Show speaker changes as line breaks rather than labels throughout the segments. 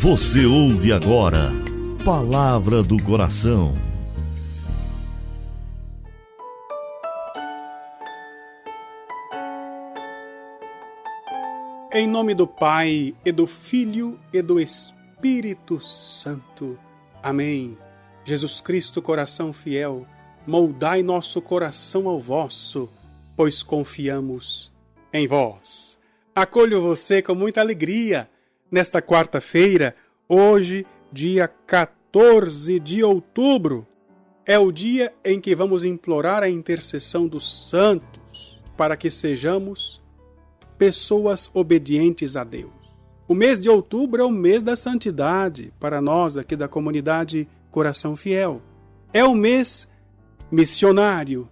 Você ouve agora Palavra do Coração.
Em nome do Pai, e do Filho, e do Espírito Santo. Amém. Jesus Cristo, coração fiel, moldai nosso coração ao vosso, pois confiamos em vós. Acolho você com muita alegria nesta quarta-feira, hoje, dia 14 de outubro. É o dia em que vamos implorar a intercessão dos santos para que sejamos pessoas obedientes a Deus. O mês de outubro é o mês da santidade para nós aqui da comunidade Coração Fiel. É o mês missionário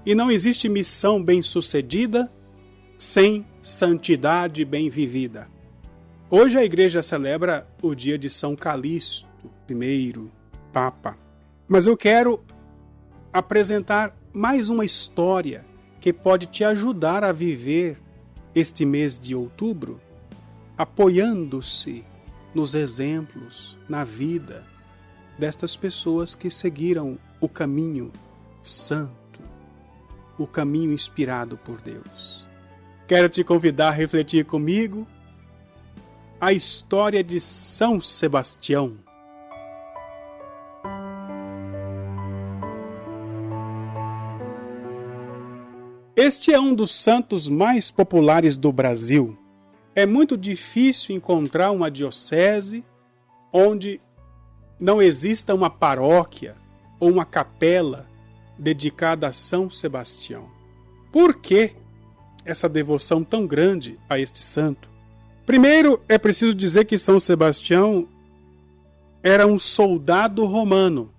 e não existe missão bem-sucedida sem santidade bem vivida. Hoje a igreja celebra o dia de São Calixto I, Papa. Mas eu quero apresentar mais uma história que pode te ajudar a viver este mês de outubro, apoiando-se nos exemplos, na vida destas pessoas que seguiram o caminho santo, o caminho inspirado por Deus. Quero te convidar a refletir comigo a história de São Sebastião. Este é um dos santos mais populares do Brasil. É muito difícil encontrar uma diocese onde não exista uma paróquia ou uma capela dedicada a São Sebastião. Por que essa devoção tão grande a este santo? Primeiro, é preciso dizer que São Sebastião era um soldado romano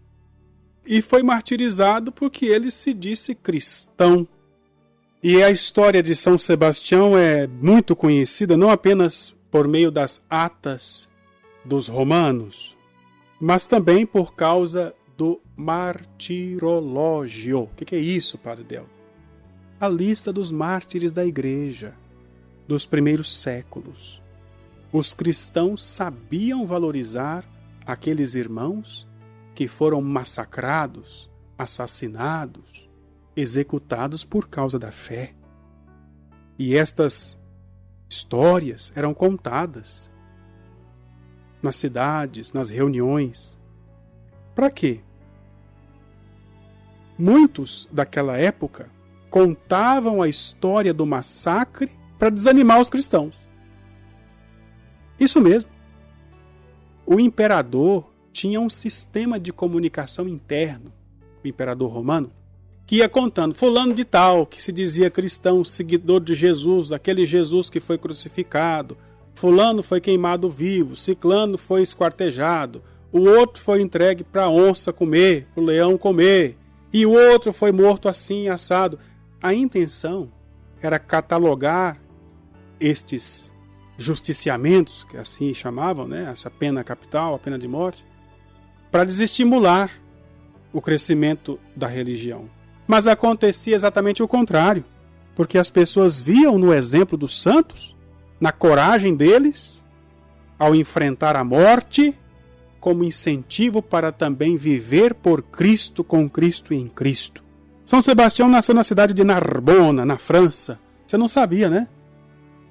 e foi martirizado porque ele se disse cristão. E a história de São Sebastião é muito conhecida não apenas por meio das atas dos romanos, mas também por causa do martirológio. O que é isso, Padre Del? A lista dos mártires da igreja dos primeiros séculos. Os cristãos sabiam valorizar aqueles irmãos que foram massacrados, assassinados, executados por causa da fé. E estas histórias eram contadas nas cidades, nas reuniões. Para quê? Muitos daquela época contavam a história do massacre para desanimar os cristãos. Isso mesmo. O imperador tinha um sistema de comunicação interno, o imperador romano, que ia contando, fulano de tal, que se dizia cristão, seguidor de Jesus, aquele Jesus que foi crucificado, fulano foi queimado vivo, ciclano foi esquartejado, o outro foi entregue para a onça comer, para o leão comer, e o outro foi morto assim, assado. A intenção era catalogar estes justiciamentos, que assim chamavam, né, essa pena capital, a pena de morte, para desestimular o crescimento da religião. Mas acontecia exatamente o contrário, porque as pessoas viam no exemplo dos santos, na coragem deles, ao enfrentar a morte, como incentivo para também viver por Cristo, com Cristo e em Cristo. São Sebastião nasceu na cidade de Narbona, na França. Você não sabia, né?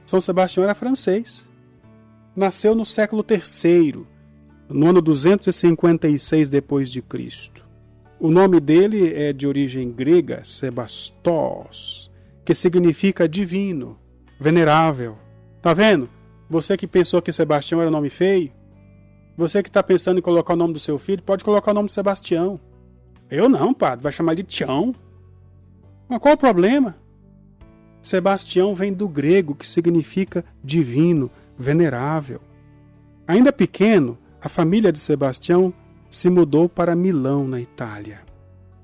São Sebastião era francês. Nasceu no século III, no ano 256 depois de Cristo. O nome dele é de origem grega, Sebastos, que significa divino, venerável. Tá vendo? Você que pensou que Sebastião era nome feio, você que está pensando em colocar o nome do seu filho, pode colocar o nome de Sebastião. Eu não, padre, vai chamar de Tião. Mas qual o problema? Sebastião vem do grego, que significa divino, venerável. Ainda pequeno, a família de Sebastião se mudou para Milão, na Itália.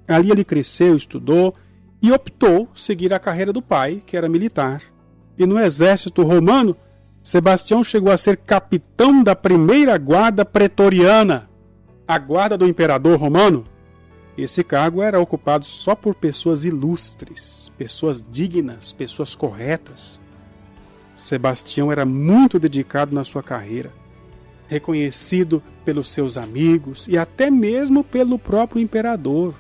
Ali ele cresceu, estudou e optou seguir a carreira do pai, que era militar. E no exército romano, Sebastião chegou a ser capitão da primeira guarda pretoriana, a guarda do imperador romano. Esse cargo era ocupado só por pessoas ilustres, pessoas dignas, pessoas corretas. Sebastião era muito dedicado na sua carreira. reconhecido pelos seus amigos e até mesmo pelo próprio imperador.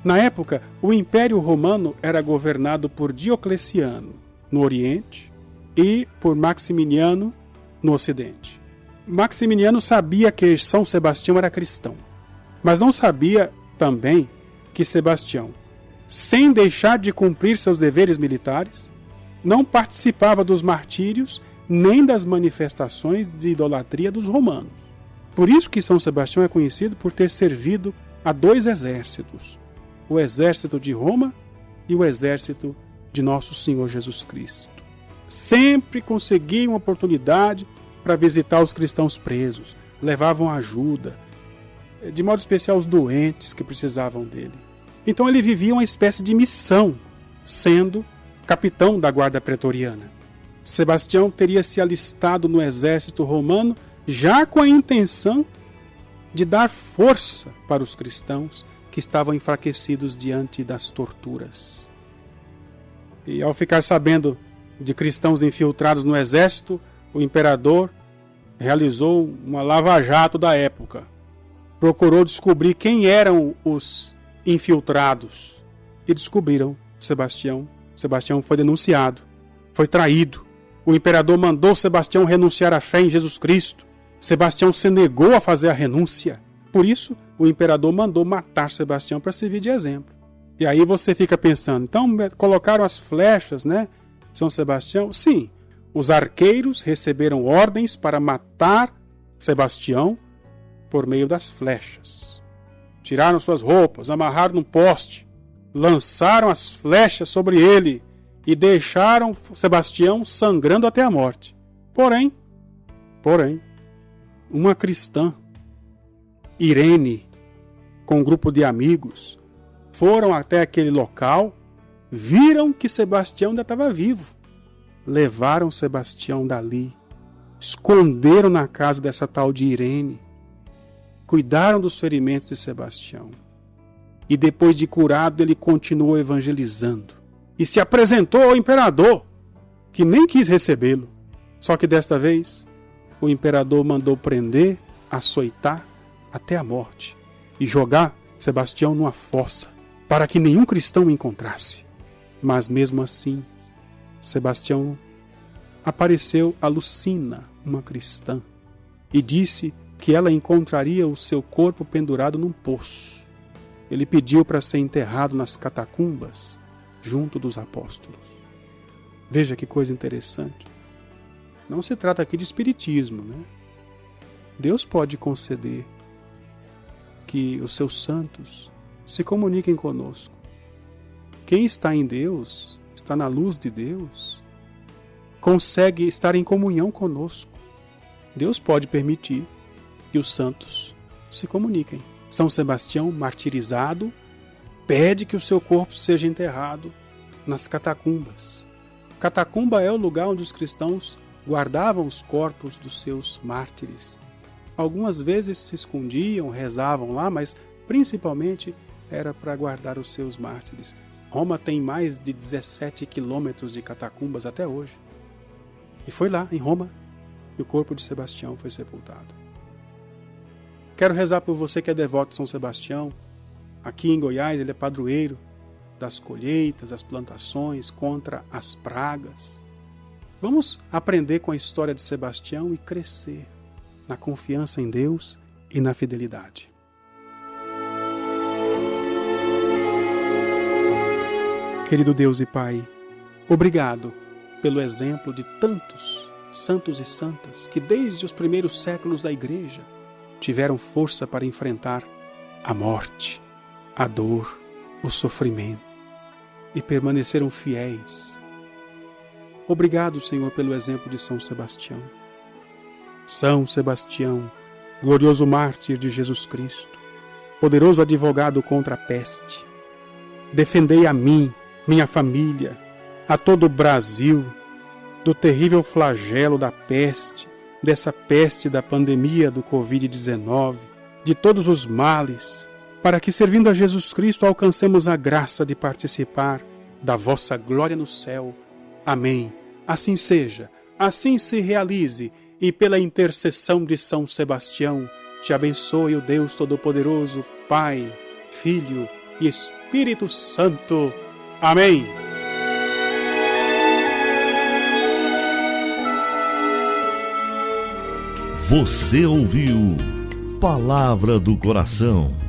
Na época, o Império Romano era governado por Diocleciano, no Oriente, e por Maximiano, no Ocidente. Maximiano sabia que São Sebastião era cristão, mas não sabia também que Sebastião, sem deixar de cumprir seus deveres militares, não participava dos martírios nem das manifestações de idolatria dos romanos. Por isso que São Sebastião é conhecido por ter servido a 2 exércitos, o exército de Roma e o exército de Nosso Senhor Jesus Cristo. Sempre conseguiam oportunidade para visitar os cristãos presos, levavam ajuda, de modo especial os doentes que precisavam dele. Então ele vivia uma espécie de missão, sendo capitão da guarda pretoriana. Sebastião teria se alistado no exército romano já com a intenção de dar força para os cristãos que estavam enfraquecidos diante das torturas. E ao ficar sabendo de cristãos infiltrados no exército, o imperador realizou uma lava-jato da época. Procurou descobrir quem eram os infiltrados. E descobriram Sebastião. Sebastião foi denunciado, foi traído. O imperador mandou Sebastião renunciar à fé em Jesus Cristo. Sebastião se negou a fazer a renúncia. Por isso, o imperador mandou matar Sebastião para servir de exemplo. E aí você fica pensando, então colocaram as flechas, né? São Sebastião? Sim, os arqueiros receberam ordens para matar Sebastião por meio das flechas. Tiraram suas roupas, amarraram num poste, lançaram as flechas sobre ele e deixaram Sebastião sangrando até a morte. Porém, uma cristã, Irene, com um grupo de amigos, foram até aquele local, viram que Sebastião ainda estava vivo. Levaram Sebastião dali, esconderam na casa dessa tal de Irene, cuidaram dos ferimentos de Sebastião. E depois de curado, ele continuou evangelizando. E se apresentou ao imperador, que nem quis recebê-lo. Só que desta vez, o imperador mandou prender, açoitar até a morte e jogar Sebastião numa fossa, para que nenhum cristão o encontrasse. Mas mesmo assim, Sebastião apareceu a Lucina, uma cristã, e disse que ela encontraria o seu corpo pendurado num poço. Ele pediu para ser enterrado nas catacumbas, junto dos apóstolos. Veja que coisa interessante. Não se trata aqui de espiritismo, né? Deus pode conceder que os seus santos se comuniquem conosco. Quem está em Deus, está na luz de Deus, consegue estar em comunhão conosco. Deus pode permitir que os santos se comuniquem. São Sebastião, martirizado, pede que o seu corpo seja enterrado nas catacumbas. Catacumba é o lugar onde os cristãos guardavam os corpos dos seus mártires. Algumas vezes se escondiam, rezavam lá, mas principalmente era para guardar os seus mártires. Roma tem mais de 17 quilômetros de catacumbas até hoje. E foi lá, em Roma, que o corpo de Sebastião foi sepultado. Quero rezar por você que é devoto de São Sebastião. Aqui em Goiás ele é padroeiro das colheitas, das plantações, contra as pragas. Vamos aprender com a história de Sebastião e crescer na confiança em Deus e na fidelidade. Querido Deus e Pai, obrigado pelo exemplo de tantos santos e santas que desde os primeiros séculos da Igreja tiveram força para enfrentar a morte, a dor, o sofrimento e permaneceram fiéis. Obrigado, Senhor, pelo exemplo de São Sebastião. São Sebastião, glorioso mártir de Jesus Cristo, poderoso advogado contra a peste, defendei a mim, minha família, a todo o Brasil, do terrível flagelo da peste, dessa peste da pandemia do Covid-19, de todos os males, para que, servindo a Jesus Cristo, alcancemos a graça de participar da vossa glória no céu. Amém. Assim seja, assim se realize, e pela intercessão de São Sebastião, te abençoe o Deus Todo-Poderoso, Pai, Filho e Espírito Santo. Amém.
Você ouviu Palavra do Coração.